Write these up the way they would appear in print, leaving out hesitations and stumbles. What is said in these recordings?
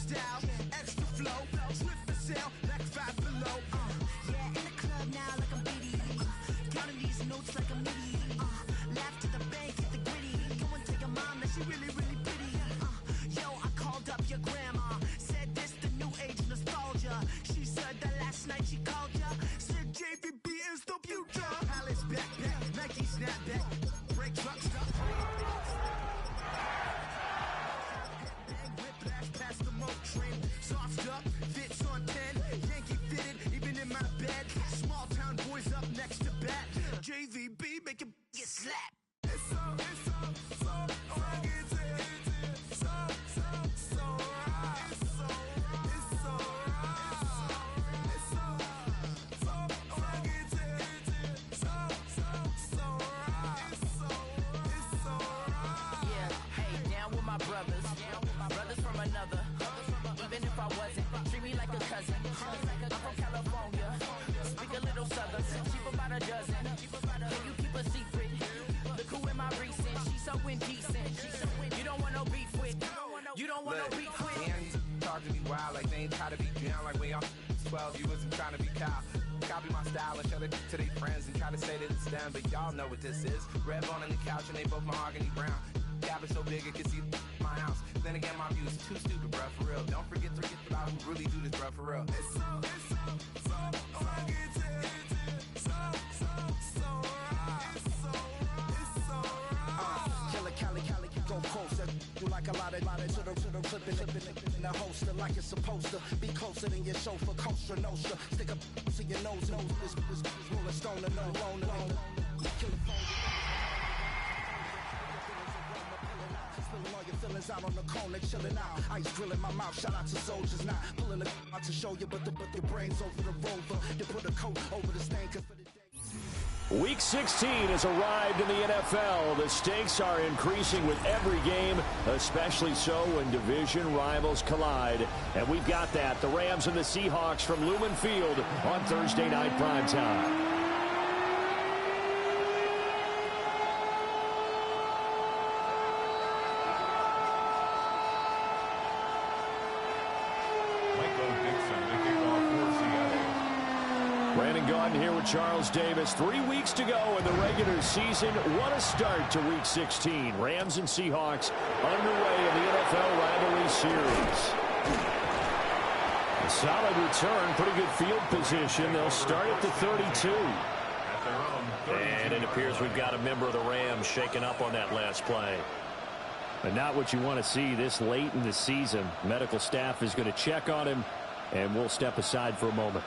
style, extra flow, swift for sale, like 5 below. Yeah, in the club now like I'm Diddy. Counting these notes like I'm Nitty. Laugh to the bank, hit the gritty. Go and tell your mom that she really, really pretty. Yo, I called up your grandma. Said this the new age nostalgia. She said that last night she called ya. Said JVB is the future. Palace backpack, Nike snapback. Break truck stop. Whiplash past the moat train. Soft up, fits on 10. Yankee fitted, even in my bed. Small town boys up next to bat. JVB make it get slapped. It's so rugged. Brothers from another. Even if I wasn't, treat me like a cousin. I'm from California. Speak a little southern. Cheap about a dozen. Can you keep a secret? Look who in my recent. She's so indecent. You don't want no beef with. You don't want no beef with. Damn, talk to me wild like they ain't try to be down like way off 12. You wasn't trying to be Kyle. Copy my style and show it to their friends and try to say that it's them, but y'all know what this is. Red bone on the couch and they both mahogany brown. Gab is so big it can see my house. Then again, my view is too stupid, bruh, for real. Don't forget about who really do this, bruh, for real. It's so Killer Cali, go closer. You like a lot of to the clipping in the holster like it's supposed to be closer than your chauffeur, Costa Nostra. Stick up to your nose, this rolling stone and no loner. Killer phone. Spilling all your feelings out on the corner, chilling out. Ice grilling my mouth, shout out to soldiers. Not pulling the out to show you, but your brains over the rover. You put a coat over the stain, cause for the day. Week 16 has arrived in the NFL. The stakes are increasing with every game, especially so when division rivals collide. And we've got that. The Rams and the Seahawks from Lumen Field on Thursday night primetime. Brandon Gaudin here with Charles Davis. 3 weeks to go in the regular season. What a start to Week 16. Rams and Seahawks underway in the NFL rivalry series. A solid return, pretty good field position. They'll start at the 32. And it appears we've got a member of the Rams shaken up on that last play. But not what you want to see this late in the season. Medical staff is going to check on him, and we'll step aside for a moment.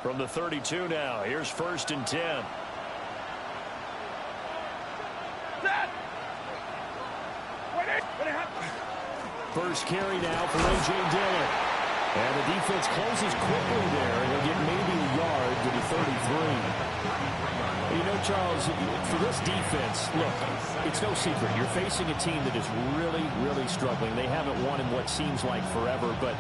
From the 32 now, here's 1st and 10. First carry now for A.J. Dillon. And the defense closes quickly there, and he'll get maybe a yard to the 33. You know, Charles, for this defense, look, it's no secret. You're facing a team that is really, really struggling. They haven't won in what seems like forever, but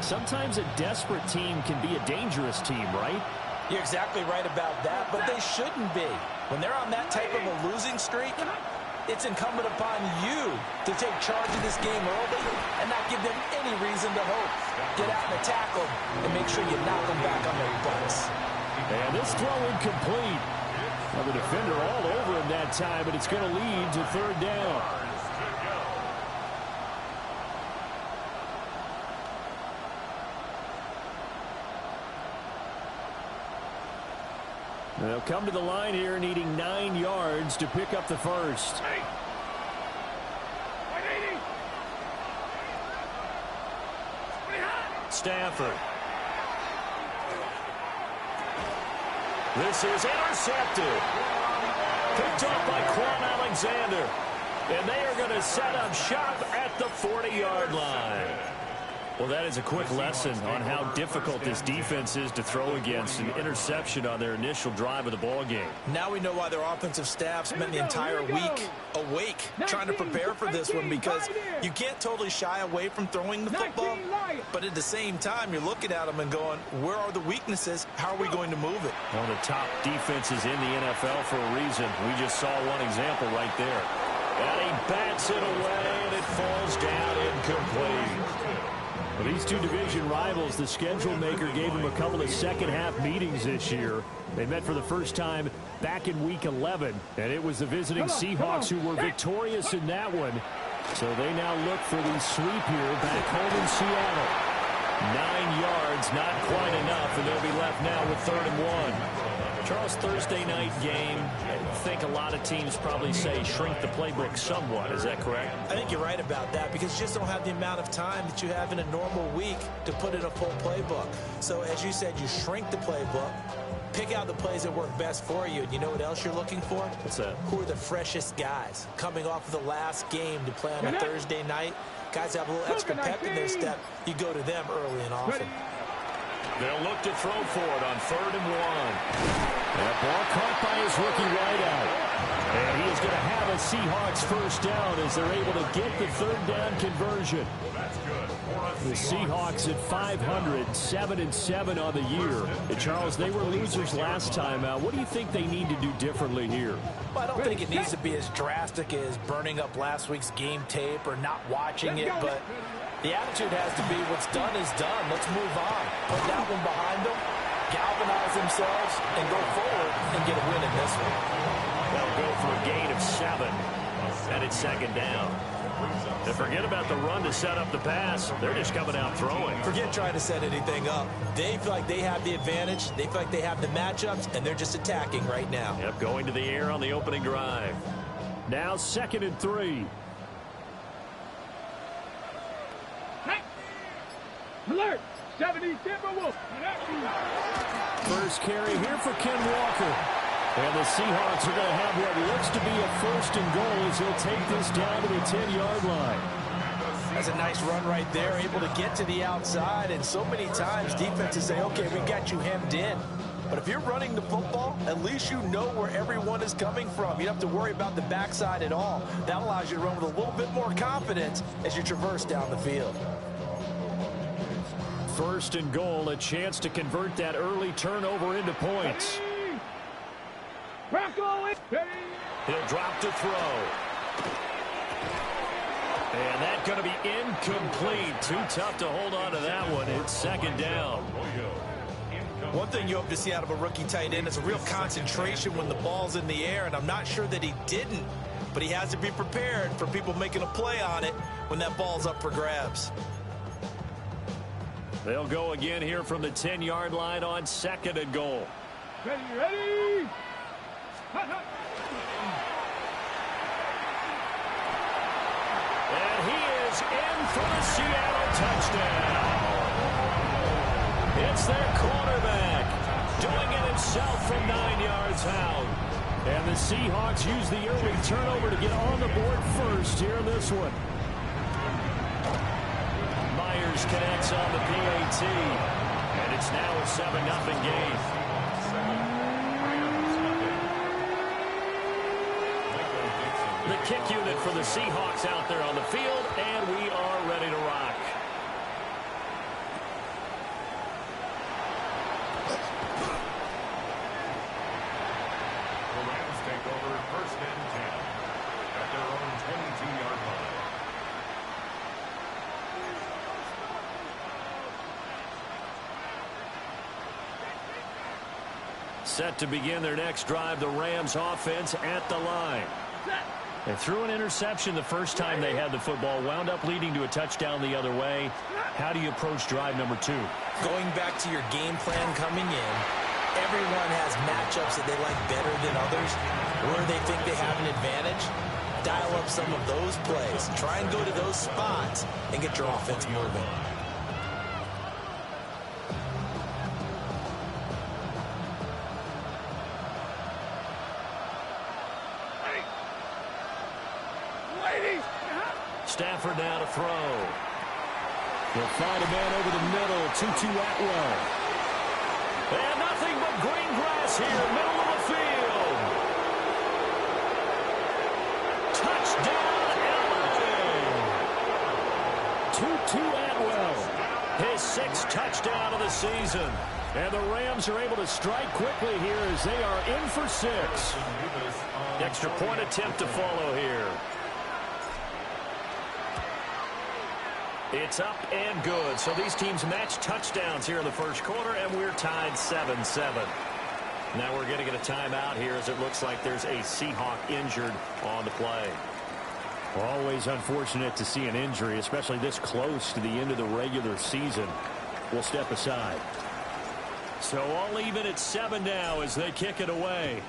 sometimes a desperate team can be a dangerous team, right? You're exactly right about that, but they shouldn't be. When they're on that type of a losing streak, it's incumbent upon you to take charge of this game early and not give them any reason to hope. Get out and attack them and make sure you knock them back on their butts. And this throw incomplete. Well, the defender all over him that time, but it's going to lead to 3rd down. They'll come to the line here needing 9 yards to pick up the first. Stafford. This is intercepted. Picked up by Quan Alexander. And they are going to set up shop at the 40-yard line. Well, that is a quick lesson on how difficult this defense is to throw against. An interception on their initial drive of the ball game. Now we know why their offensive staff spent the entire week awake trying to prepare for this one, because you can't totally shy away from throwing the football, but at the same time, you're looking at them and going, where are the weaknesses? How are we going to move it? One of the top defenses in the NFL for a reason. We just saw one example right there. And he bats it away, and it falls down incomplete. Well, these two division rivals, the schedule maker gave them a couple of second-half meetings this year. They met for the first time back in Week 11, and it was the visiting Seahawks who were victorious in that one. So they now look for the sweep here back home in Seattle. 9 yards, not quite enough, and they'll be left now with 3rd and 1. Charles, Thursday night game, I think a lot of teams probably say shrink the playbook somewhat. Is that correct? I think you're right about that, because you just don't have the amount of time that you have in a normal week to put in a full playbook. So as you said, you shrink the playbook, pick out the plays that work best for you. And you know what else you're looking for? What's that? Who are the freshest guys coming off of the last game to play on a Thursday night? Guys have a little extra pep in their step. You go to them early and often. They'll look to throw for it on 3rd and 1. That ball caught by his rookie wideout. And he is going to have a Seahawks first down as they're able to get the 3rd down conversion. The Seahawks at 500, 7-7 on the year. And Charles, they were losers last time out. What do you think they need to do differently here? Well, I don't think it needs to be as drastic as burning up last week's game tape or not watching it, but the attitude has to be what's done is done. Let's move on. Put that one behind them, galvanize themselves, and go forward and get a win in this one. They'll go for a gain of 7, and it's 2nd down. And forget about the run to set up the pass. They're just coming out throwing. Forget trying to set anything up. They feel like they have the advantage. They feel like they have the matchups, and they're just attacking right now. Yep, going to the air on the opening drive. Now 2nd and 3. Alert! 70 Timberwolves! First carry here for Ken Walker. And the Seahawks are going to have what looks to be a 1st and goal as he'll take this down to the 10-yard line. That's a nice run right there, able to get to the outside. And so many times defenses say, okay, we got you hemmed in. But if you're running the football, at least you know where everyone is coming from. You don't have to worry about the backside at all. That allows you to run with a little bit more confidence as you traverse down the field. 1st and goal, a chance to convert that early turnover into points. He'll drop to throw. And that's going to be incomplete. Too tough to hold on to that one. It's 2nd down. One thing you hope to see out of a rookie tight end is a real concentration when the ball's in the air, and I'm not sure that he didn't, but he has to be prepared for people making a play on it when that ball's up for grabs. They'll go again here from the 10-yard line on 2nd and goal. Ready! And he is in for the Seattle touchdown. It's their quarterback doing it himself from 9 yards out. And the Seahawks use the early turnover to get on the board first here in this one. Myers connects on the PAT. And it's now a 7-0 game. The kick unit for the Seahawks out there on the field, and we are ready to rock. The Rams take over 1st and 10 at their own 22-yard line. Set to begin their next drive, the Rams offense at the line. They threw an interception the first time they had the football, wound up leading to a touchdown the other way. How do you approach drive number 2? Going back to your game plan coming in, everyone has matchups that they like better than others, where they think they have an advantage. Dial up some of those plays. Try and go to those spots and get your offense moving. Stafford now to throw. They'll find a man over the middle. 2-2 Atwell. And nothing but green grass here, middle of the field. Touchdown, LA. 2-2 Atwell. His 6th touchdown of the season. And the Rams are able to strike quickly here as they are in for 6. Extra point attempt to follow here. It's up and good. So these teams match touchdowns here in the first quarter, and we're tied 7-7. Now we're going to get a timeout here as it looks like there's a Seahawk injured on the play. Always unfortunate to see an injury, especially this close to the end of the regular season. We'll step aside. So all even at 7 now as they kick it away.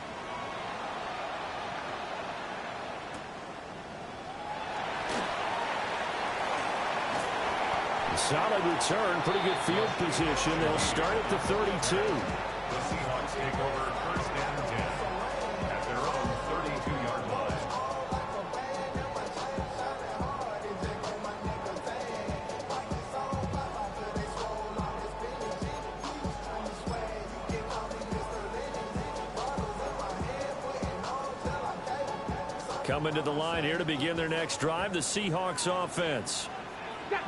Solid return, pretty good field position. They'll start at the 32. The Seahawks take over first and 10 at their own 32-yard line. Coming to the line here to begin their next drive, the Seahawks offense.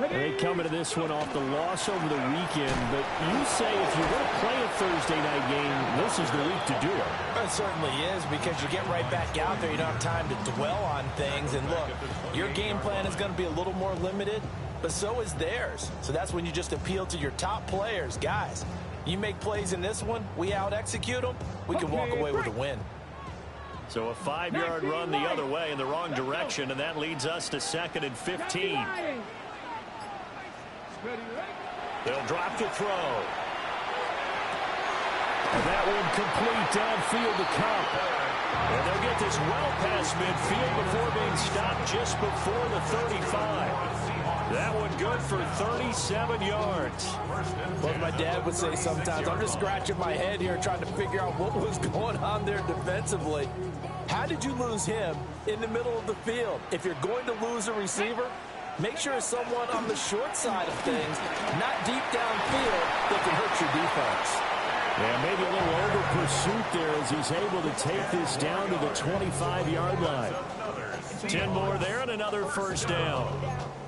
They come into this one off the loss over the weekend, but you say if you're going to play a Thursday night game, this is the week to do it. It certainly is, because you get right back out there. You don't have time to dwell on things. And look, your game plan is going to be a little more limited, but so is theirs. So that's when you just appeal to your top players. Guys, you make plays in this one, we out-execute them, we can walk away with a win. So a 5-yard run the other way in the wrong direction, and that leads us to 2nd and 15. They'll drop to throw. And that one complete downfield to Cup. And they'll get this well past midfield before being stopped just before the 35. That one good for 37 yards. Well, my dad would say sometimes, I'm just scratching my head here trying to figure out what was going on there defensively. How did you lose him in the middle of the field? If you're going to lose a receiver, make sure it's someone on the short side of things, not deep downfield, that can hurt your defense. Yeah, maybe a little over pursuit there as he's able to take this down to the 25-yard line. 10 more there and another first down.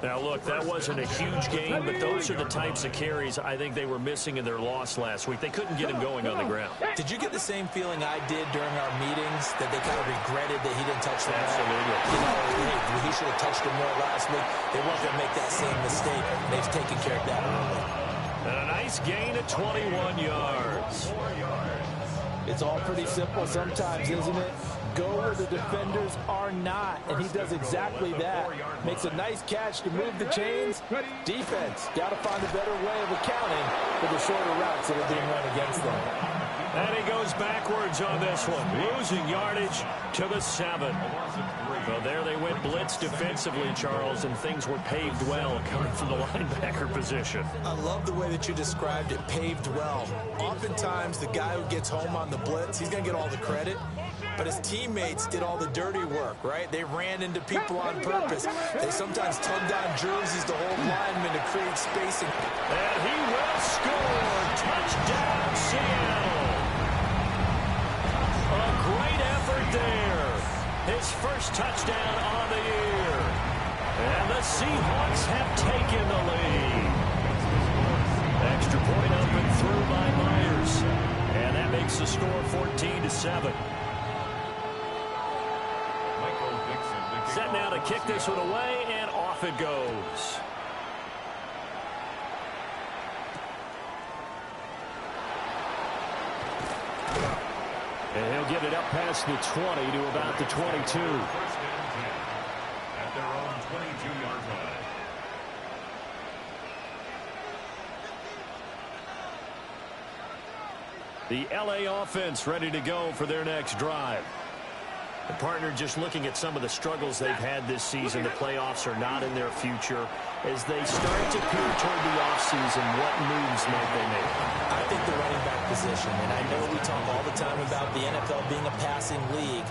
Now, look, that wasn't a huge game, but those are the types of carries I think they were missing in their loss last week. They couldn't get him going on the ground. Did you get the same feeling I did during our meetings, that they kind of regretted that he didn't touch the ball? Absolutely. You know, he should have touched him more last week. They weren't going to make that same mistake. They've taken care of that early. And a nice gain of 21 yards. It's all pretty simple sometimes, isn't it? Go where the defenders are not, and he does exactly that. Makes a nice catch to move the chains. Defense, got to find a better way of accounting for the shorter routes that are being run against them. And he goes backwards on this one, losing yardage to the 7. So there they went blitz defensively, Charles, and things were paved well coming from the linebacker position. I love the way that you described it, paved well. Oftentimes, the guy who gets home on the blitz, he's going to get all the credit. But his teammates did all the dirty work, right? They ran into people on purpose. They sometimes tugged on jerseys to hold linemen to create spacing. And he will score. Touchdown, Seattle. A great effort there. His first touchdown on the year. And the Seahawks have taken the lead. Extra point up and through by Myers. And that makes the score 14-7. Set now to kick this one away, and off it goes. And he'll get it up past the 20 to about the 22. First and 10 at their own 22-yard line. The LA offense ready to go for their next drive. The partner just looking at some of the struggles they've had this season. The playoffs are not in their future. As they start to peer toward the offseason, what moves might they make? I think the running back position, and I know we talk all the time about the NFL being a passing league,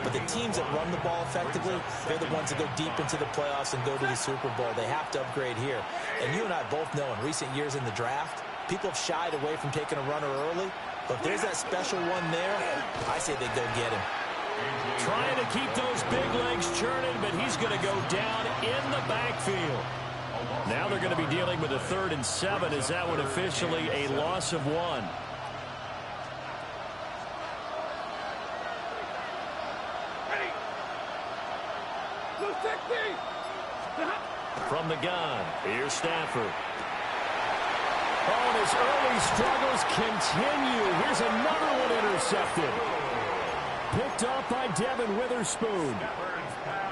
But the teams that run the ball effectively, they're the ones that go deep into the playoffs and go to the Super Bowl. They have to upgrade here. And you and I both know in recent years in the draft, people have shied away from taking a runner early. But if there's that special one there, I say they go get him. Trying to keep those big legs churning, but he's going to go down in the backfield. Now they're going to be dealing with a 3rd and 7. Is that one officially a loss of 1? From the gun, here's Stafford. Oh, and his early struggles continue. Here's another one intercepted. Picked off by Devin Witherspoon.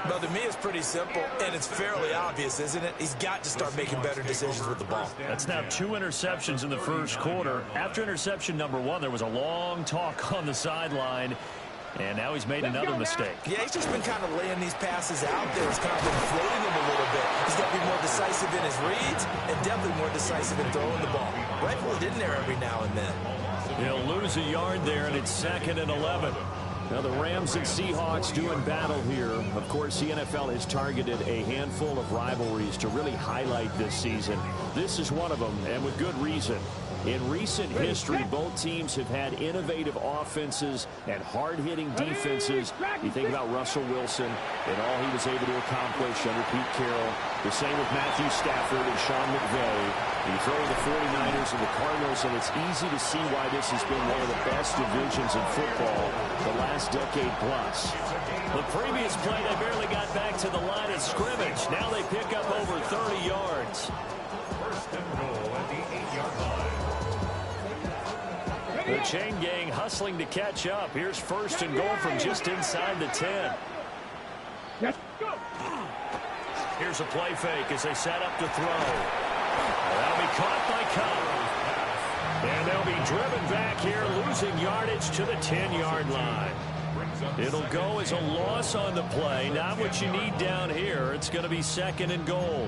Well, to me, it's pretty simple, and it's fairly obvious, isn't it? He's got to start making better decisions with the ball. That's now 2 interceptions in the first quarter. After interception number 1, there was a long talk on the sideline, and now he's made another mistake. Yeah, he's just been kind of laying these passes out there. He's kind of been floating them a little bit. He's got to be more decisive in his reads and definitely more decisive in throwing the ball. Rifle it in there every now and then. He'll lose a yard there, and it's 2nd and 11. Now the Rams and Seahawks doing battle here. Of course, the NFL has targeted a handful of rivalries to really highlight this season. This is one of them, and with good reason. In recent history, both teams have had innovative offenses and hard-hitting defenses. You think about Russell Wilson and all he was able to accomplish under Pete Carroll. The same with Matthew Stafford and Sean McVay. You throw in the 49ers and the Cardinals, and it's easy to see why this has been one of the best divisions in football the last decade plus. The previous play, they barely got back to the line of scrimmage. Now they pick up over 30 yards. First and goal at the 8-yard line. The chain gang hustling to catch up. Here's 1st and goal from just inside the 10. Let's go. Here's a play fake as they set up to throw. That'll be caught by Cobb. And they'll be driven back here, losing yardage to the 10-yard line. It'll go as a loss on the play. Not what you need down here. It's going to be 2nd and goal.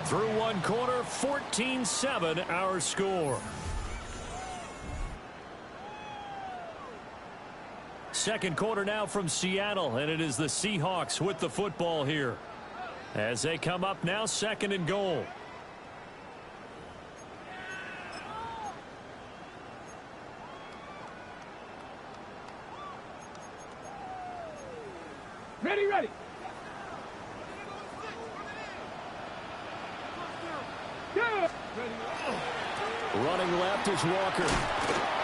Through one quarter, 14-7 our score. Second quarter now from Seattle, and it is the Seahawks with the football here. As they come up now, 2nd and goal. Ready, ready. Running left is Walker.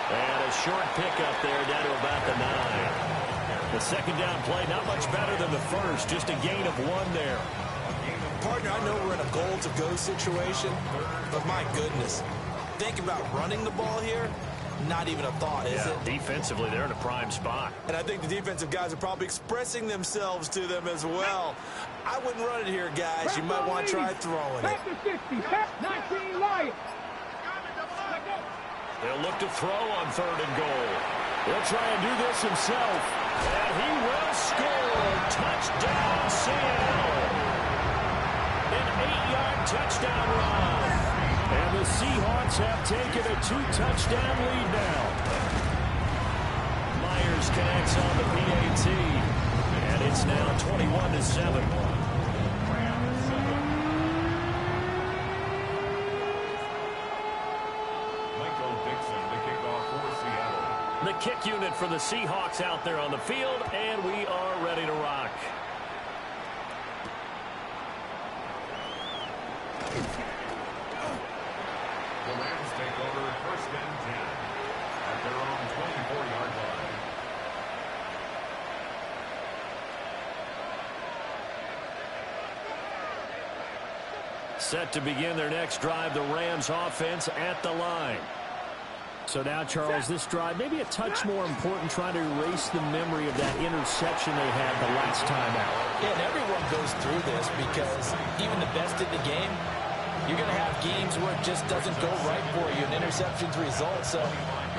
And a short pickup there down to about the 9. The second down play, not much better than the first, just a gain of 1 there. Partner, I know we're in a goal-to-go situation, but my goodness, think about running the ball here. Not even a thought, is it? Defensively, they're in a prime spot. And I think the defensive guys are probably expressing themselves to them as well. I wouldn't run it here, guys. You might want to try throwing it. Back to 60. 19 Lions. They'll look to throw on 3rd and goal. He'll try and do this himself. And he will score. Touchdown, Seattle. An 8-yard touchdown run. And the Seahawks have taken a 2-touchdown lead now. Myers connects on the PAT. And it's now 21-7. The kick unit for the Seahawks out there on the field, and we are ready to rock. The Rams take over 1st and 10 at their own 24-yard line. Set to begin their next drive, the Rams offense at the line. So now, Charles, this drive maybe a touch more important, trying to erase the memory of that interception they had the last time out. Yeah, and everyone goes through this because even the best in the game, you're going to have games where it just doesn't go right for you, and interceptions result. So,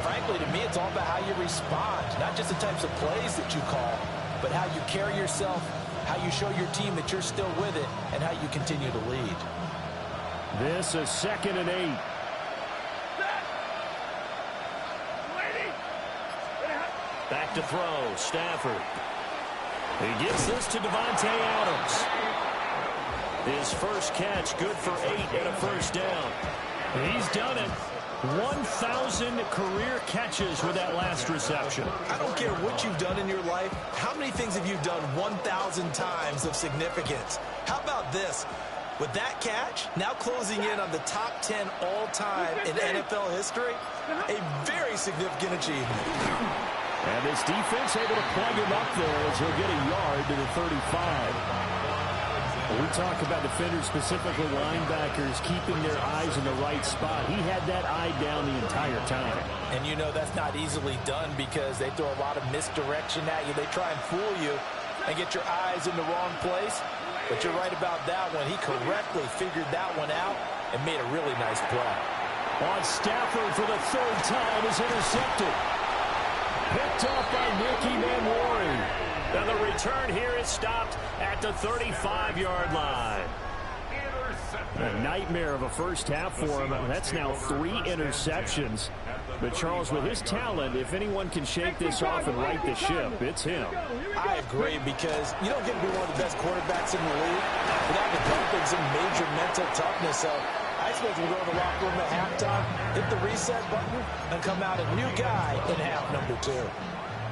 frankly, to me, it's all about how you respond, not just the types of plays that you call, but how you carry yourself, how you show your team that you're still with it, and how you continue to lead. This is 2nd and 8. Back to throw. Stafford. He gets this to Davante Adams. His first catch, good for 8 and a first down. He's done it. 1,000 career catches with that last reception. I don't care what you've done in your life. How many things have you done 1,000 times of significance? How about this? With that catch, now closing in on the top 10 all-time in NFL history, a very significant achievement. And this defense able to plug him up there as he'll get a yard to the 35. When we talk about defenders, specifically linebackers, keeping their eyes in the right spot, he had that eye down the entire time. And you know that's not easily done because they throw a lot of misdirection at you. They try and fool you and get your eyes in the wrong place. But you're right about that one. He correctly figured that one out and made a really nice play. On Stafford for the third time is intercepted. Picked up by Ricky Manwari. Now the return here is stopped at the 35-yard line. A nightmare of a first half for him. That's now 3 interceptions. But Charles, with his talent, if anyone can shake this off and right the ship, it's him. I agree, because you don't get to be one of the best quarterbacks in the league without developing some major mental toughness. So I suppose we'll go in the locker room at halftime, hit the reset button, and come out a new guy in half number 2.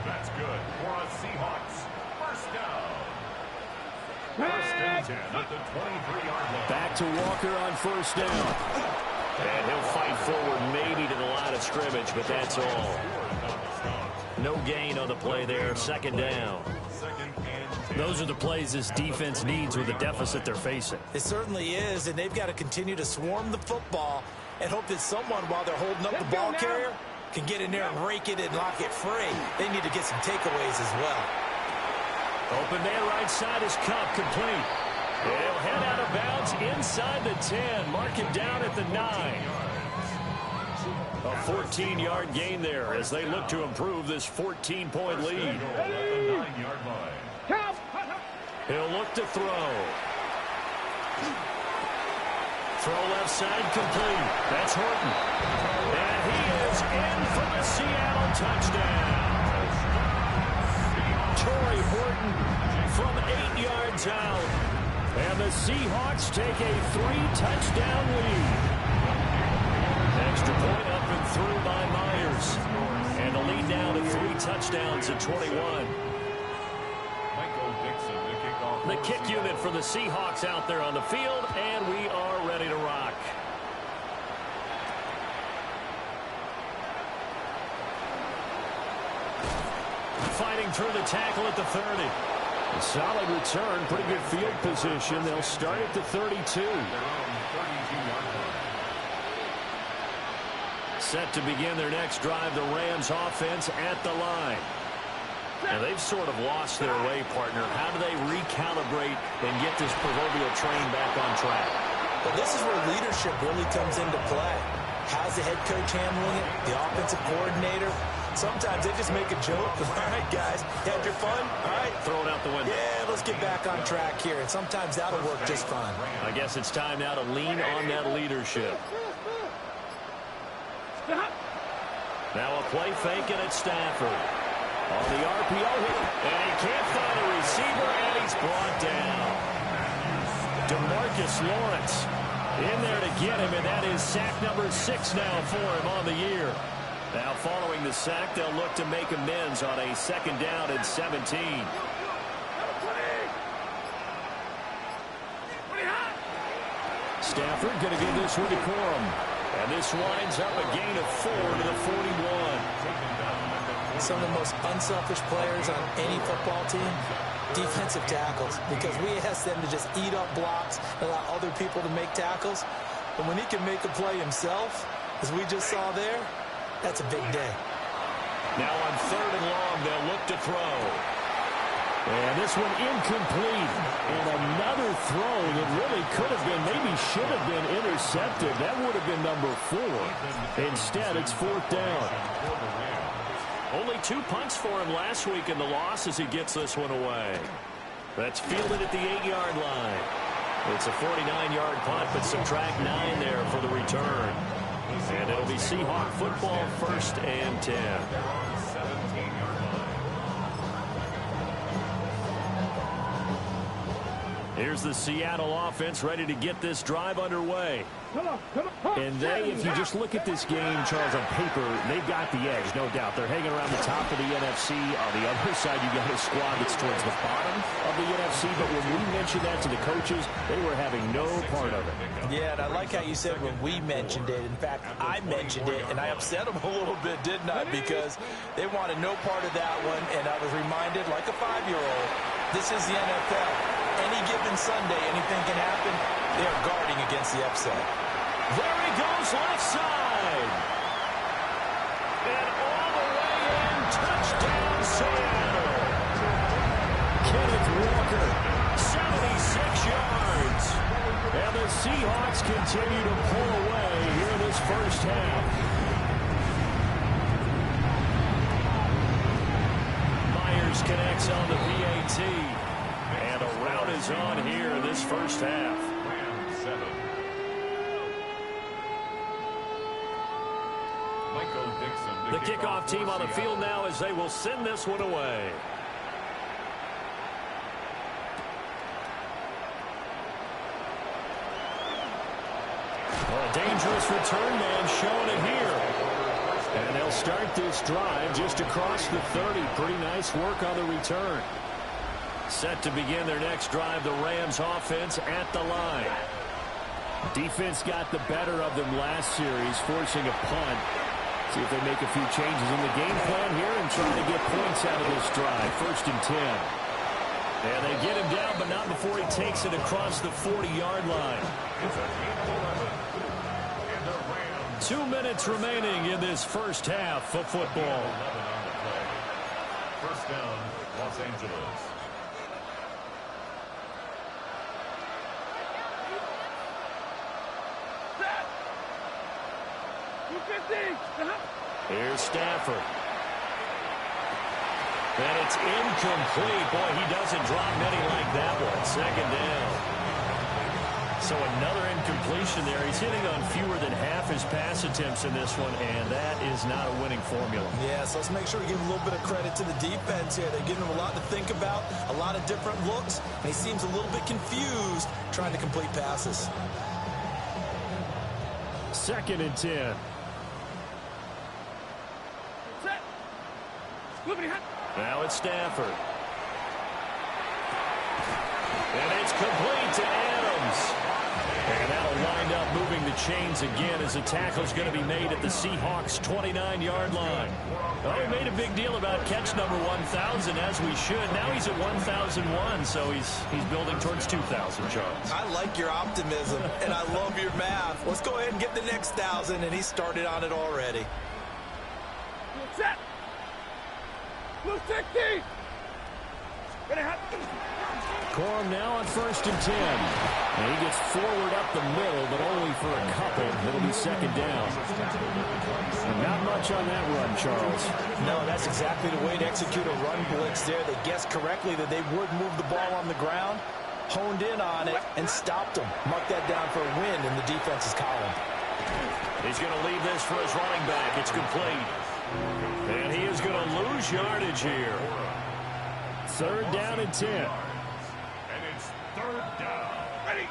That's good for a Seahawks first down. First and 10 at the 23-yard line. Back to Walker on first down. And he'll fight forward maybe to the line of scrimmage, but that's all. No gain on the play there. Second down. Those are the plays this defense needs with the deficit they're facing. It certainly is, and they've got to continue to swarm the football and hope that someone, while they're holding up the ball carrier, can get in there and rake it and lock it free. They need to get some takeaways as well. Open man right side is Cup, complete. He'll head out of bounds inside the 10. Mark him down at the 9. A 14-yard gain there as they look to improve this 14-point lead. He'll look to throw. Throw left side, complete. That's Horton. And he is in for the Seattle touchdown. Torrey Horton from 8 yards out. And the Seahawks take a 3-touchdown lead. Extra point up and through by Myers. And the lead now to 3 touchdowns at 21. The kick unit for the Seahawks out there on the field, and we are ready to rock. Fighting through the tackle at the 30. A solid return, pretty good field position. They'll start at the 32. Set to begin their next drive, the Rams offense at the line. And they've sort of lost their way, partner. How do they recalibrate and get this proverbial train back on track? Well, this is where leadership really comes into play. How's the head coach handling it? The offensive coordinator? Sometimes they just make a joke. All right, guys, you had your fun? All right. Throw it out the window. Yeah, let's get back on track here. And sometimes that'll work just fine. I guess it's time now to lean on that leadership. Now a play fake, and it's Stafford. On the RPO hit, and he can't find a receiver, and he's brought down. DeMarcus Lawrence in there to get him, and that is sack number 6 now for him on the year. Now following the sack, they'll look to make amends on a second down and 17. Stafford going to give this one to Corum. And this winds up a gain of 4 to the 41. Some of the most unselfish players on any football team, defensive tackles, because we ask them to just eat up blocks, allow other people to make tackles. But when he can make a play himself, as we just saw there, that's a big day. Now on 3rd and long, they'll look to throw. And this one incomplete. And another throw that really could have been, maybe should have been intercepted. That would have been number 4. Instead, it's 4th down. Only 2 punts for him last week in the loss as he gets this one away. That's fielded at the 8-yard line. It's a 49-yard punt, but subtract 9 there for the return. And it'll be Seahawk football, 1st and 10. Here's the Seattle offense ready to get this drive underway. Come on. And if you just look at this game, Charles, on paper, they've got the edge, no doubt. They're hanging around the top of the NFC. On the other side, you got a squad that's towards the bottom of the NFC. But when we mentioned that to the coaches, they were having no part of it. Yeah, and I like how you said when we mentioned it. In fact, I mentioned it, and I upset them a little bit, didn't I? Because they wanted no part of that one, and I was reminded, like a 5-year-old, this is the NFL. Any given Sunday, anything can happen. They are guarding against the upset. There he goes, left side. And all the way in, touchdown Seattle. Kenneth Walker, 76 yards. And the Seahawks continue to pull away here in this first half. Myers connects on the PAT. And a rout is on here in this first half. Rams 7. The kickoff team on the field now as they will send this one away. Well, a dangerous return man showing it here. And they'll start this drive just across the 30. Pretty nice work on the return. Set to begin their next drive, the Rams offense at the line. Defense got the better of them last series, forcing a punt. See if they make a few changes in the game plan here and try to get points out of this drive. 1st and 10. And they get him down, but not before he takes it across the 40-yard line. 2 minutes remaining in this first half of football. First down, Los Angeles. Here's Stafford. And it's incomplete. Boy, he doesn't drop many like that one. 2nd down. So another incompletion there. He's hitting on fewer than half his pass attempts in this one, and that is not a winning formula. Yeah, so let's make sure we give a little bit of credit to the defense here. They're giving him a lot to think about, a lot of different looks, and he seems a little bit confused trying to complete passes. 2nd and 10. Now it's Stafford. And it's complete to Adams. And that'll wind up moving the chains again as the tackle's going to be made at the Seahawks' 29-yard line. Oh, we made a big deal about catch number 1,000, as we should. Now he's at 1,001, so he's building towards 2,000, Charles. I like your optimism, and I love your math. Let's go ahead and get the next 1,000, and he started on it already. Set. Blue 60. Corum now on 1st and 10. And he gets forward up the middle, but only for a couple. It'll be 2nd down. And not much on that run, Charles. No, that's exactly the way to execute a run blitz there. They guessed correctly that they would move the ball on the ground, honed in on it, and stopped them. Mark that down for a win in the defense's column. He's going to leave this for his running back. It's complete. And he is going to lose yardage here. 3rd down and 10. And it's 3rd down. Ready.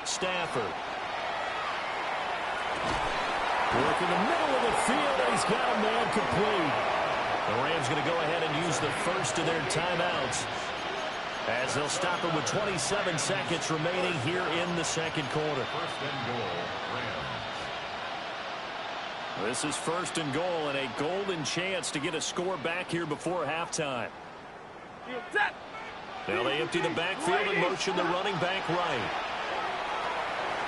Stafford. Work in the middle of the field, and he's got a man complete. The Rams going to go ahead and use the first of their timeouts as they'll stop it with 27 seconds remaining here in the 2nd quarter. 1st and goal, Rams. This is 1st and goal and a golden chance to get a score back here before halftime. Now they empty the backfield and motion the running back right.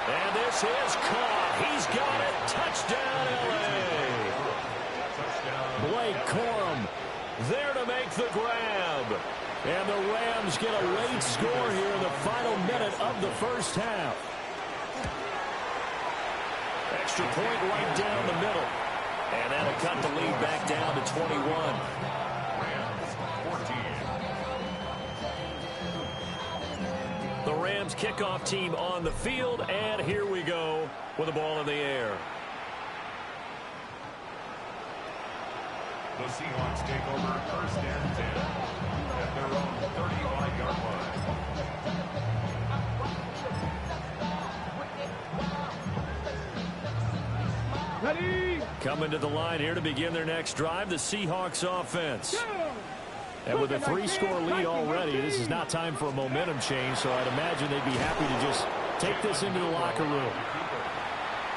And this is caught. He's got it. Touchdown, L.A. Blake Corum there to make the grab. And the Rams get a late score here in the final minute of the first half. Extra point right down the middle. And that'll cut the lead back down to 21. Rams 14. The Rams kickoff team on the field, and here we go with the ball in the air. The Seahawks take over first and 10 at their own 35-yard line. Ready? Coming to the line here to begin their next drive, the Seahawks offense. And with a 3-score lead already, this is not time for a momentum change, so I'd imagine they'd be happy to just take this into the locker room.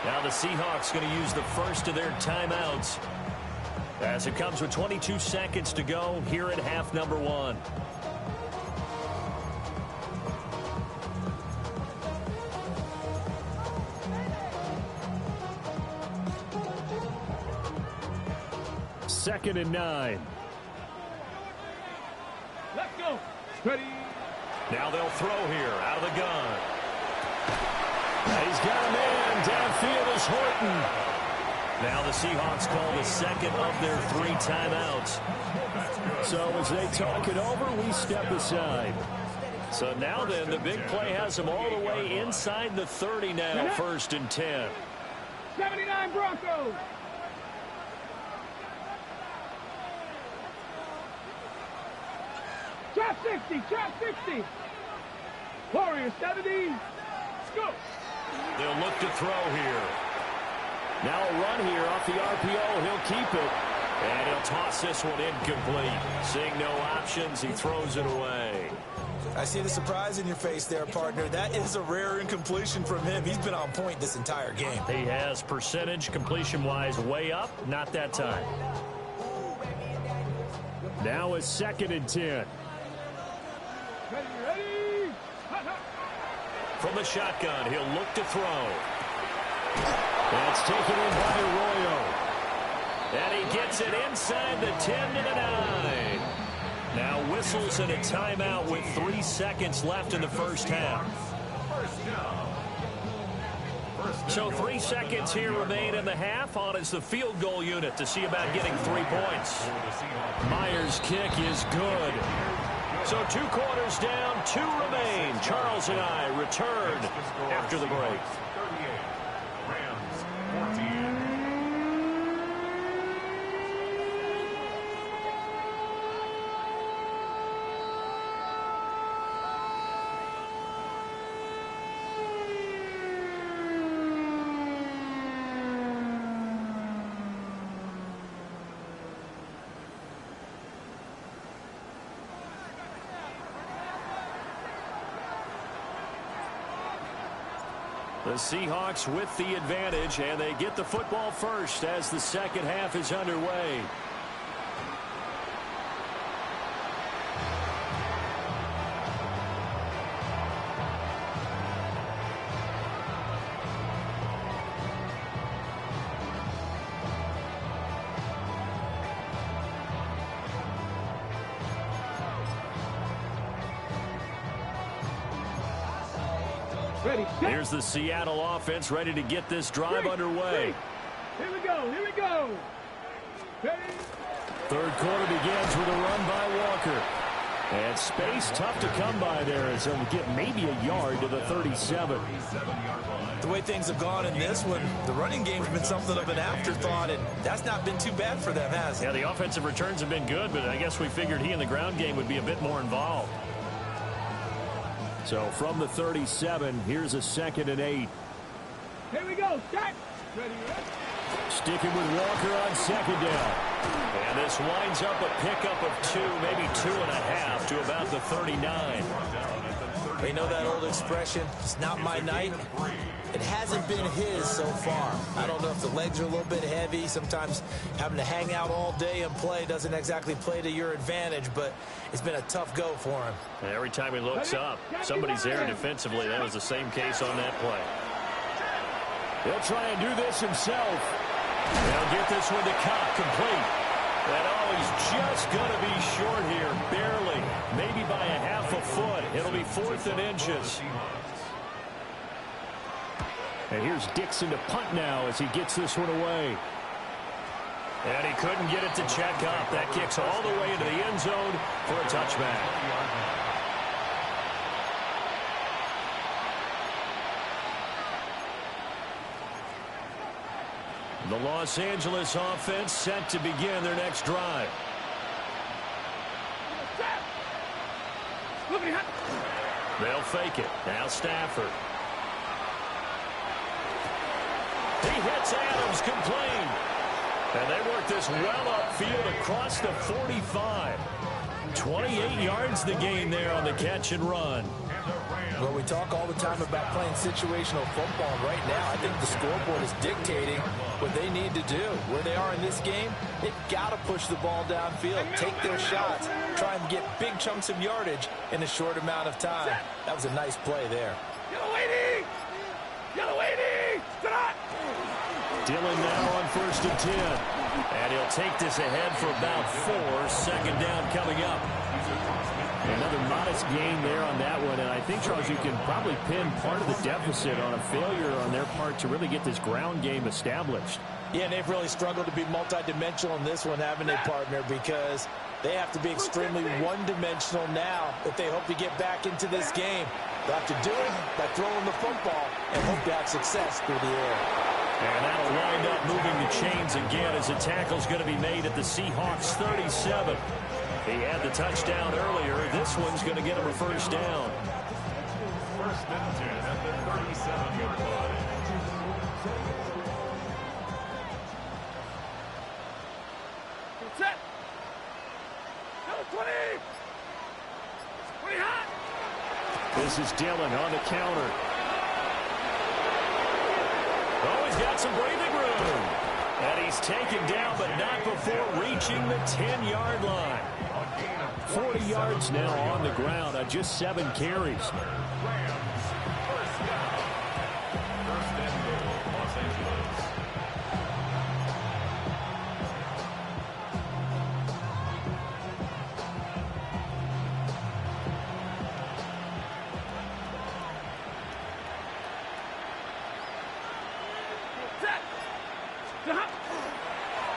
Now the Seahawks going to use the first of their timeouts as it comes with 22 seconds to go here at half number 1. Second and 9. Let's go. Ready? Now they'll throw here out of the gun. He's got a man. Downfield is Horton. Now the Seahawks call the second of their 3 timeouts. So as they talk it over, we step aside. So now then, the big play has them all the way inside the 30 now, first and 10. 79 Broncos. Trap 60, trap 60. Warrior 70. Let's go. They'll look to throw here. Now a run here off the RPO. He'll keep it. And he'll toss this one incomplete. Seeing no options, he throws it away. I see the surprise in your face there, partner. That is a rare incompletion from him. He's been on point this entire game. He has percentage completion-wise way up. Not that time. Now a second and 10. Ready, ready. Hot, hot. From the shotgun, he'll look to throw. That's taken in by Arroyo. And he gets it inside the 10 to the 9. Now whistles and a timeout with 3 seconds left in the first half. So 3 seconds here remain in the half. On is the field goal unit to see about getting 3 points. Myers' kick is good. So 2 quarters down, 2 remain. Charles and I return after the break. 38. Rams 14. The Seahawks with the advantage, and they get the football first as the second half is underway. Ready, set. Here's the Seattle offense ready to get this drive underway. Here we go, here we go. Ready? Third quarter begins with a run by Walker. And space tough to come by there as he'll get maybe a yard to the 37. The way things have gone in this one, the running game's been something of an afterthought, and that's not been too bad for them, has it? Yeah, the offensive returns have been good, but I guess we figured he in the ground game would be a bit more involved. So from the 37, here's a second and 8. Here we go, set. Ready, ready. Sticking with Walker on second down. And this winds up a pickup of 2, maybe 2.5 to about the 39. They know that old expression, it's not my night. It hasn't been his so far. I don't know if the legs are a little bit heavy. Sometimes having to hang out all day and play doesn't exactly play to your advantage, but it's been a tough go for him. And every time he looks up, somebody's there defensively. That was the same case on that play. He'll try and do this himself. He'll get this one to Cobb, complete. And oh, he's just going to be short here, barely, maybe by a half a foot. It'll be 4th and inches. And here's Dixon to punt now as he gets this one away. And he couldn't get it to check up. That kicks all the way into the end zone for a touchback. The Los Angeles offense set to begin their next drive. They'll fake it. Now Stafford. He hits Adams complete. And they work this well upfield across the 45. 28 yards the gain there on the catch and run. Well, we talk all the time about playing situational football. Right now, I think the scoreboard is dictating what they need to do. Where they are in this game, they've got to push the ball downfield, take their shots, try and get big chunks of yardage in a short amount of time. That was a nice play there. Yellow lady! Yellow lady! Dillon now on 1st and 10. And he'll take this ahead for about 4. Second down coming up. Another modest gain there on that one. And I think, Charles, you can probably pin part of the deficit on a failure on their part to really get this ground game established. Yeah, and they've really struggled to be multidimensional in this one, haven't they, partner? Because they have to be extremely one-dimensional now if they hope to get back into this game. They'll have to do it by throwing the football and hope to have success through the air. And that'll wind up moving the chains again as the tackle's going to be made at the Seahawks 37. He had the touchdown earlier. This one's going to get him a first down. 1st and 10 at the 37-yard line. Set. Number 20. 20 hot. This is Dillon on the counter. Oh, he's got some breathing room. And he's taken down, but not before reaching the 10-yard line. 40 yards now on the ground on just 7 carries. Rams, 1st down. 1st and goal, Los Angeles.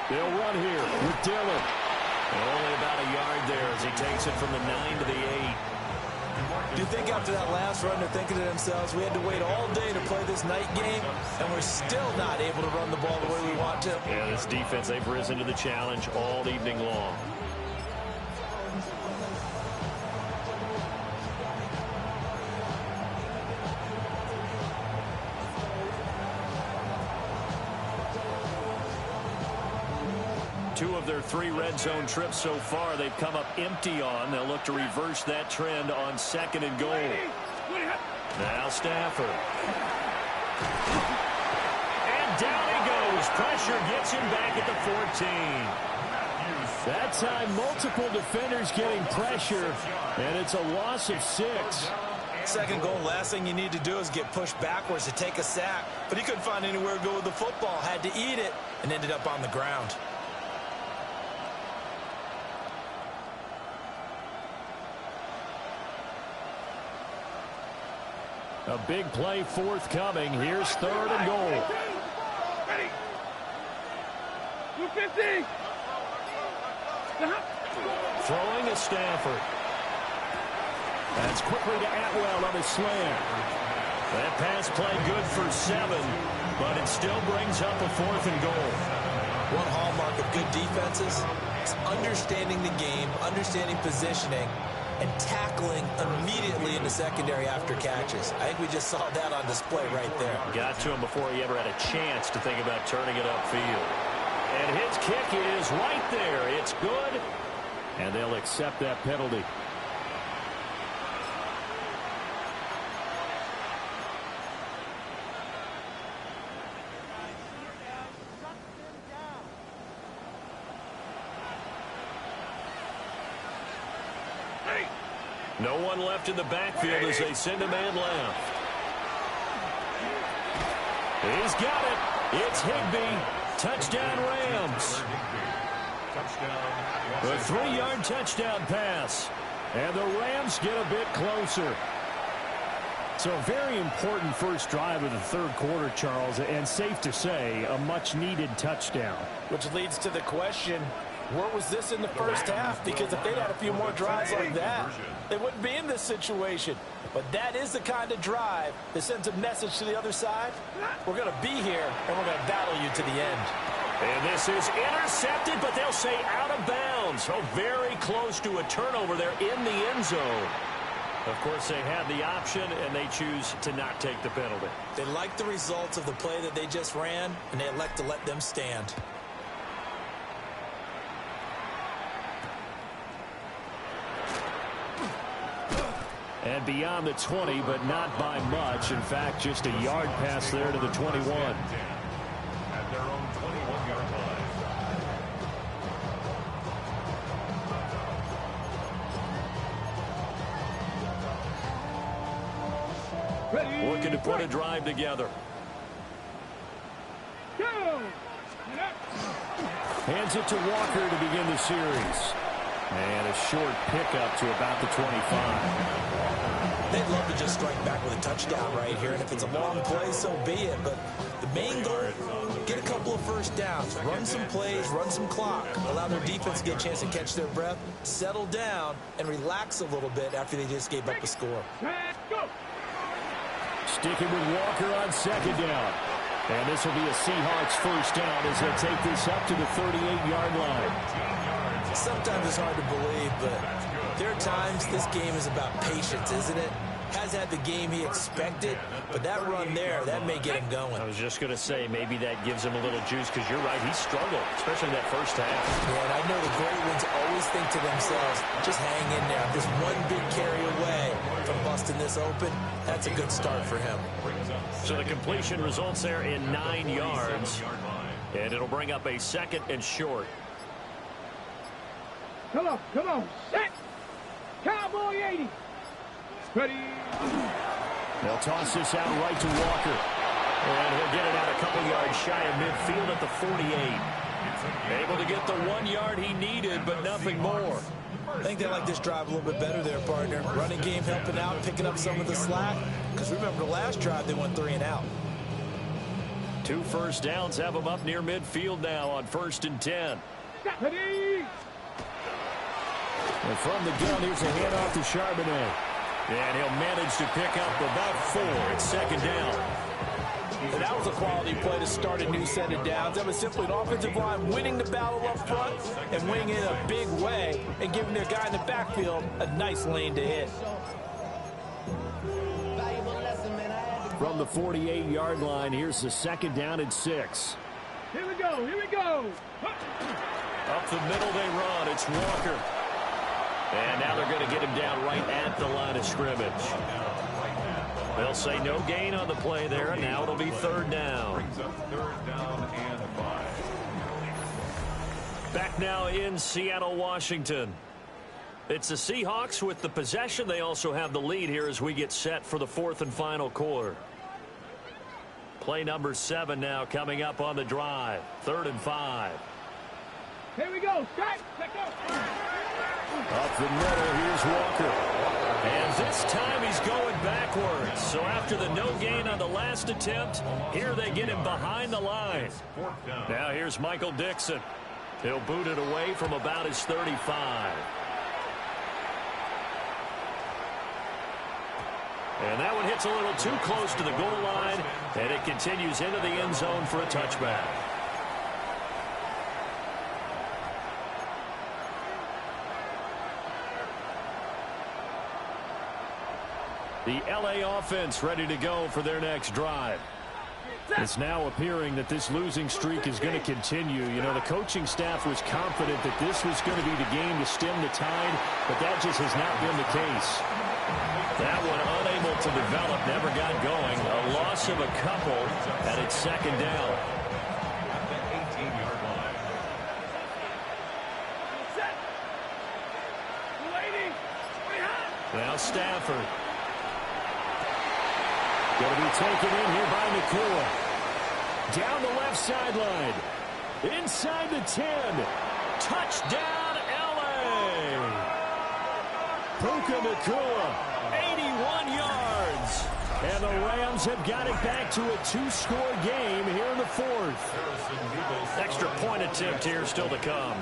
They'll run here with Dillon. Only about a yard there as he takes it from the 9 to the 8. Do you think after that last run they're thinking to themselves, we had to wait all day to play this night game, and we're still not able to run the ball the way we want to? Yeah, this defense, they've risen to the challenge all evening long. Two of their 3 red zone trips so far they've come up empty on. They'll look to reverse that trend on 2nd and goal. Now Stafford. And down he goes. Pressure gets him back at the 14. That time multiple defenders getting pressure, and it's a loss of 6. 2nd goal, last thing you need to do is get pushed backwards to take a sack. But he couldn't find anywhere to go with the football. Had to eat it and ended up on the ground. A big play forthcoming. Here's 3rd and goal. Ready. 250. Throwing to Stafford. That's quickly to Atwell on a slant. That pass play good for 7, but it still brings up a 4th and goal. One hallmark of good defenses is understanding the game, understanding positioning, and tackling immediately in the secondary after catches. I think we just saw that on display right there. Got to him before he ever had a chance to think about turning it upfield. And his kick is right there. It's good. And they'll accept that penalty. No one left in the backfield as they send a man left. He's got it. It's Higbee. Touchdown Rams. A 3-yard touchdown pass. And the Rams get a bit closer. So a very important first drive of the 3rd quarter, Charles, and safe to say, a much-needed touchdown. Which leads to the question, Where was this in the first half? Because if they'd had a few more drives like that, they wouldn't be in this situation. But that is the kind of drive that sends a message to the other side. We're going to be here, and we're going to battle you to the end. And this is intercepted, but they'll say out of bounds. So very close to a turnover there in the end zone. Of course, they had the option, and they choose to not take the penalty. They like the results of the play that they just ran, and they elect to let them stand. And beyond the 20, but not by much. In fact, just a yard pass there to the 21. At their own 21-yard Ready, Looking to put a drive together. go! Hands it to Walker to begin the series. And a short pickup to about the 25. They'd love to just strike back with a touchdown right here, and if it's a long play, so be it. But the main goal, get a couple of first downs, run some plays, run some clock, allow their defense to get a chance to catch their breath, settle down, and relax a little bit after they just gave up a score. Go! Sticking with Walker on second down. And this will be a Seahawks first down as they take this up to the 38-yard line. Sometimes it's hard to believe, but there are times this game is about patience, isn't it? Has had the game he expected, but that run there, that may get him going. I was just going to say, maybe that gives him a little juice, because you're right, he struggled, especially in that first half. Yeah, and I know the great ones always think to themselves, just hang in there. If there's one big carry away from busting this open, that's a good start for him. So the completion results there in 9 yards, and it'll bring up a second and short. Come on, set! Cowboy 80! Ready! They'll toss this out right to Walker. And he'll get it out a couple yards shy of midfield at the 48. Able to get the 1 yard he needed, but nothing more. I think they like this drive a little bit better there, partner. Running game helping out, picking up some of the slack. Because remember, the last drive, they went 3 and out. 2 first downs have them up near midfield now on 1st and 10. Ready! And from the gun, here's a handoff to Charbonnet. And he'll manage to pick up about 4 at second down. And that was a quality play to start a new set of downs. That was simply an offensive line winning the battle up front and winning in a big way and giving their guy in the backfield a nice lane to hit. From the 48-yard line, here's the second down and 6. Here we go! Up the middle they run. It's Walker. And now they're going to get him down right at the line of scrimmage. They'll say no gain on the play there, and now it'll be 3rd down. Back now in Seattle, Washington. It's the Seahawks with the possession. They also have the lead here as we get set for the 4th and final quarter. Play number 7 now coming up on the drive. 3rd and 5. Here we go, set, let go! Up the middle, here's Walker. And this time he's going backwards. So after the no gain on the last attempt, here they get him behind the line. Now here's Michael Dixon. He'll boot it away from about his 35. And that one hits a little too close to the goal line, and it continues into the end zone for a touchback. The LA offense ready to go for their next drive. It's now appearing that this losing streak is going to continue. You know, the coaching staff was confident that this was going to be the game to stem the tide, but that just has not been the case. That one unable to develop, never got going. A loss of a couple, and it's second down. Now Stafford. Going to be taken in here by Nakua. Down the left sideline. Inside the 10. Touchdown, L.A. Puka Nakua, 81 yards. And the Rams have got it back to a 2-score game here in the 4th. Extra point attempt here still to come.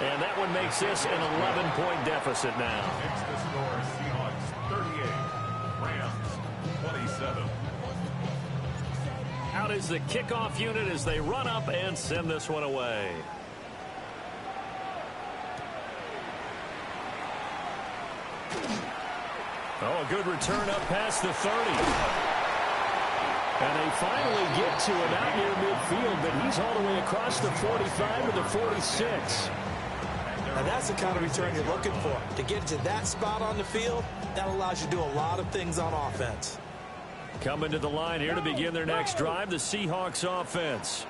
And that one makes this an 11-point deficit now. It's the score, Seahawks 38, Rams 27. Out is the kickoff unit as they run up and send this one away. Oh, a good return up past the 30. And they finally get to him out near midfield, but he's all the way across the 45 to the 46. And that's the kind of return you're looking for. To get to that spot on the field, that allows you to do a lot of things on offense. Coming to the line here to begin their next drive, the Seahawks offense.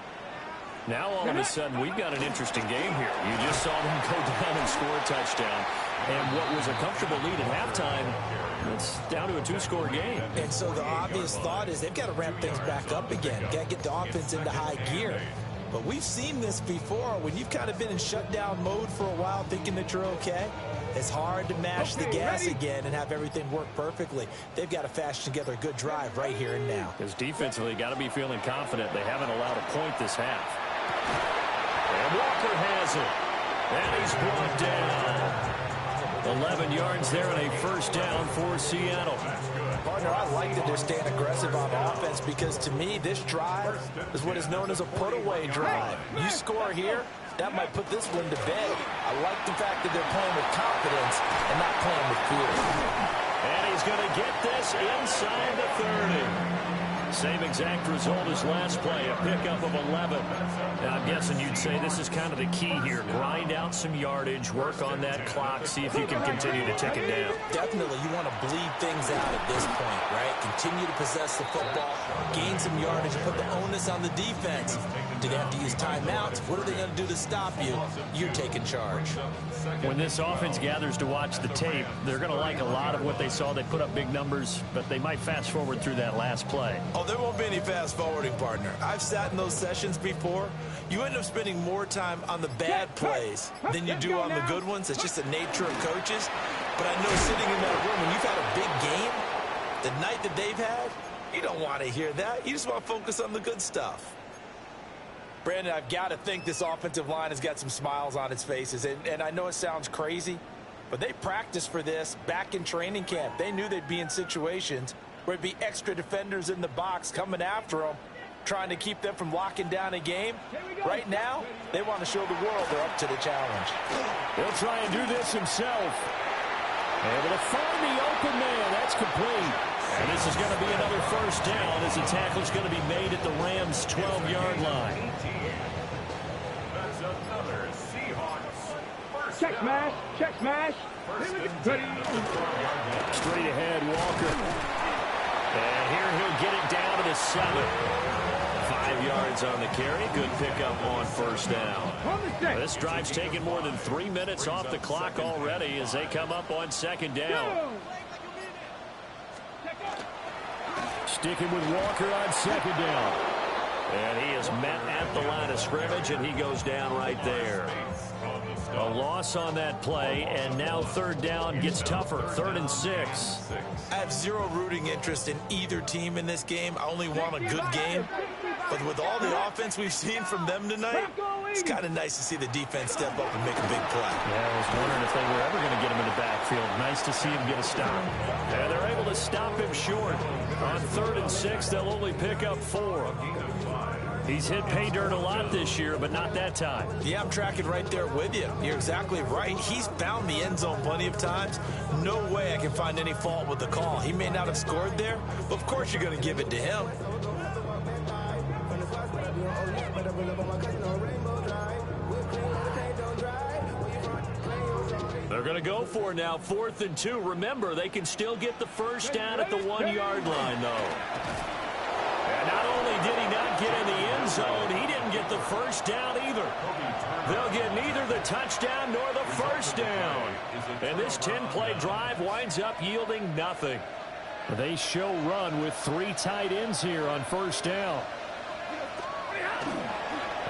Now all of a sudden we've got an interesting game here. You just saw them go down and score a touchdown. And what was a comfortable lead at halftime, it's down to a two-score game. And so the obvious thought is they've got to ramp things back up again. Got to get the offense into high gear. But we've seen this before. When you've kind of been in shutdown mode for a while thinking that you're okay, it's hard to mash the gas again and have everything work perfectly. They've got to fashion together a good drive right here and now. Because defensively, got to be feeling confident. They haven't allowed a point this half. And Walker has it. And he's brought down. 11 yards there and a first down for Seattle. Partner, I like that they're staying aggressive on offense because to me, this drive is what is known as a put-away drive. You score here, that might put this one to bed. I like the fact that they're playing with confidence and not playing with fear. And he's going to get this inside the 30. Same exact result as last play, a pickup of 11. Now, I'm guessing you'd say this is kind of the key here. Grind out some yardage, work on that clock, see if you can continue to tick it down. Definitely, you want to bleed things out at this point, right? Continue to possess the football, gain some yardage, put the onus on the defense. Do they have to use timeouts? What are they going to do to stop you? You're taking charge. When this offense gathers to watch the tape, they're going to like a lot of what they saw. They put up big numbers, but they might fast forward through that last play. Oh, there won't be any fast forwarding, partner. I've sat in those sessions before. You end up spending more time on the bad plays than you do on the good ones. It's just the nature of coaches. But I know sitting in that room, when you've had a big game, the night that they've had, you don't want to hear that. You just want to focus on the good stuff. Brandon, I've got to think this offensive line has got some smiles on its faces. And I know it sounds crazy, but they practiced for this back in training camp. They knew they'd be in situations where it'd be extra defenders in the box coming after them, trying to keep them from locking down a game. Right now, they want to show the world they're up to the challenge. He'll try and do this himself. Able to find the open man. That's complete. And this is going to be another first down as the tackle's going to be made at the Rams' 12-yard line. That's another Seahawks first Check down. smash. Check smash. Straight ahead, Walker. And here he'll get it down to the 7. 5 yards on the carry. Good pickup on first down. This drive's taken more than 3 minutes off the clock already as they come up on second down. Sticking with Walker on second down. And he is met at the line of scrimmage, and he goes down right there. A loss on that play, and now third down gets tougher. 3rd and 6. I have zero rooting interest in either team in this game. I only want a good game. But with all the offense we've seen from them tonight, it's kind of nice to see the defense step up and make a big play. Yeah, I was wondering if they were ever going to get him in the backfield. Nice to see him get a stop. And they're able to stop him short. On 3rd and 6, they'll only pick up 4. He's hit pay dirt a lot this year, but not that time. Yeah, I'm tracking right there with you. You're exactly right. He's found the end zone plenty of times. No way I can find any fault with the call. He may not have scored there, but of course you're going to give it to him. They're going to go for it now, 4th and 2. Remember, they can still get the first down at the 1-yard line, though. And not only did he not get in the end zone, he didn't get the first down either. They'll get neither the touchdown nor the first down. And this 10-play drive winds up yielding nothing. They show run with 3 tight ends here on first down.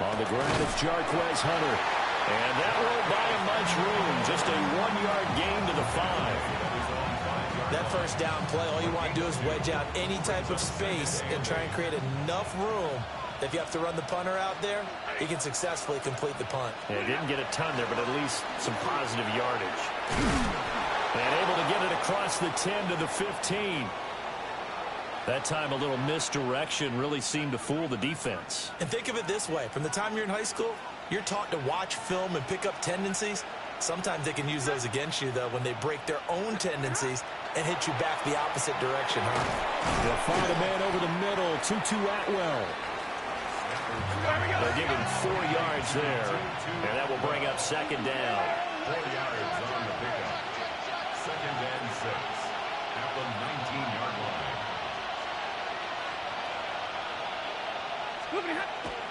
On the ground, it's Jarquez Hunter. And that won't buy him much room. Just a 1-yard gain to the 5. That first down play, all you want to do is wedge out any type of space and try and create enough room If you have to run the punter out there, he can successfully complete the punt. Yeah, he didn't get a ton there, but at least some positive yardage. And able to get it across the 10 to the 15. That time a little misdirection really seemed to fool the defense. And think of it this way. From the time you're in high school, you're taught to watch film and pick up tendencies. Sometimes they can use those against you, though, when they break their own tendencies and hit you back the opposite direction. They'll find a man over the middle. Tutu Atwell. They'll give him 4 yards there, and that will bring up second down. 4 yards on the pickup. Second and 6 at the 19-yard line.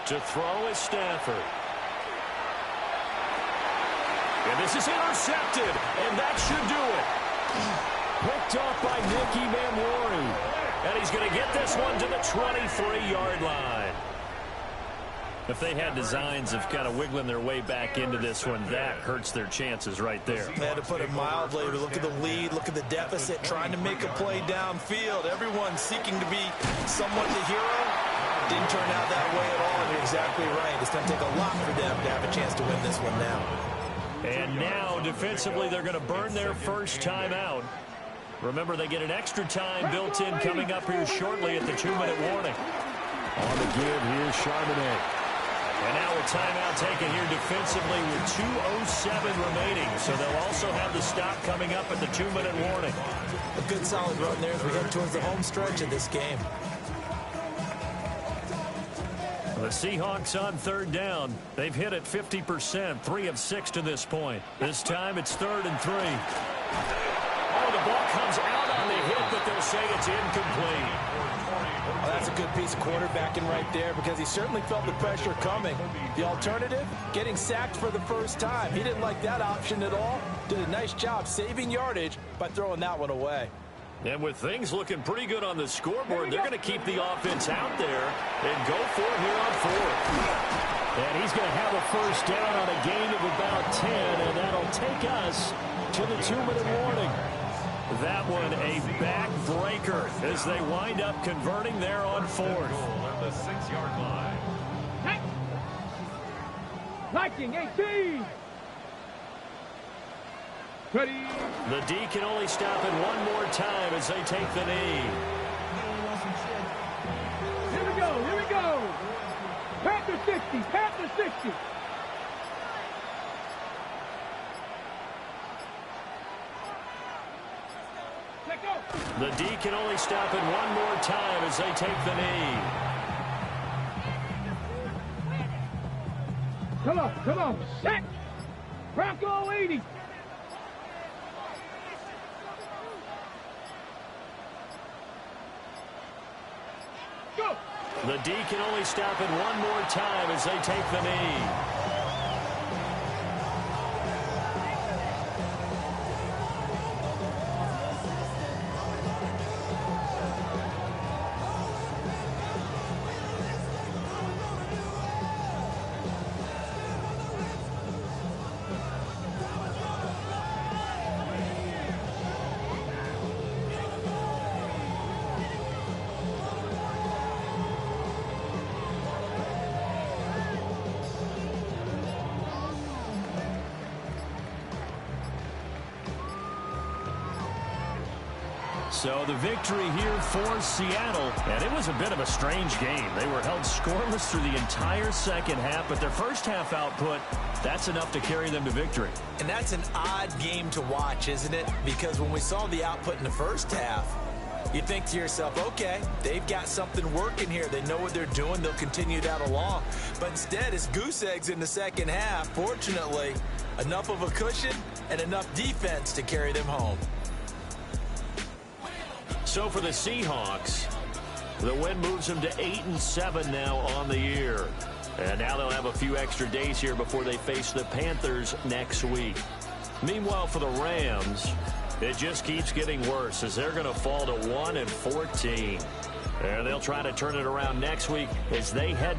To throw is Stafford. And this is intercepted, and that should do it. Picked off by Nicky Mamori. And he's going to get this one to the 23-yard line. If they had designs of kind of wiggling their way back into this one, that hurts their chances right there. They had to put it mildly. Look at the lead, look at the deficit, trying to make a play downfield. Everyone seeking to be somewhat the hero. Didn't turn out that way at all, and you're exactly right. It's going to take a lot for them to have a chance to win this one now. And now, defensively, they're going to burn their first time out. Remember, they get an extra time built in coming up here shortly at the 2-minute warning. On the give, here's Charbonnet. And now a timeout taken here defensively with 2:07 remaining. So they'll also have the stop coming up at the 2-minute warning. A good solid run there as we head towards the home stretch of this game. The Seahawks on third down. They've hit it 50%, 3 of 6 to this point. This time it's 3rd and 3. Oh, the ball comes out on the hit, but they'll say it's incomplete. Well, that's a good piece of quarterbacking right there because he certainly felt the pressure coming. The alternative, getting sacked for the first time. He didn't like that option at all. Did a nice job saving yardage by throwing that one away. And with things looking pretty good on the scoreboard, they're going to keep the offense out there and go for it here on 4th. And he's going to have a first down on a gain of about 10, and that'll take us to the 2-minute warning. That one a backbreaker as they wind up converting there on 4th. At the 6-yard line. Liking 18. Ready. The D can only stop it one more time as they take the knee. Here we go. Here we go. Panther 60. Panther 60. Let go. The D can only stop it one more time as they take the knee. Come on. Come on. Set. Bronco 80. Go. The D can only stop it one more time as they take the knee. So the victory here for Seattle, and it was a bit of a strange game. They were held scoreless through the entire second half, but their first half output, that's enough to carry them to victory. And that's an odd game to watch, isn't it? Because when we saw the output in the first half, you think to yourself, okay, they've got something working here. They know what they're doing. They'll continue that along. But instead, it's goose eggs in the second half. Fortunately, enough of a cushion and enough defense to carry them home. So for the Seahawks, the win moves them to 8-7 now on the year. And now they'll have a few extra days here before they face the Panthers next week. Meanwhile, for the Rams, it just keeps getting worse as they're going to fall to 1-14. And they'll try to turn it around next week as they head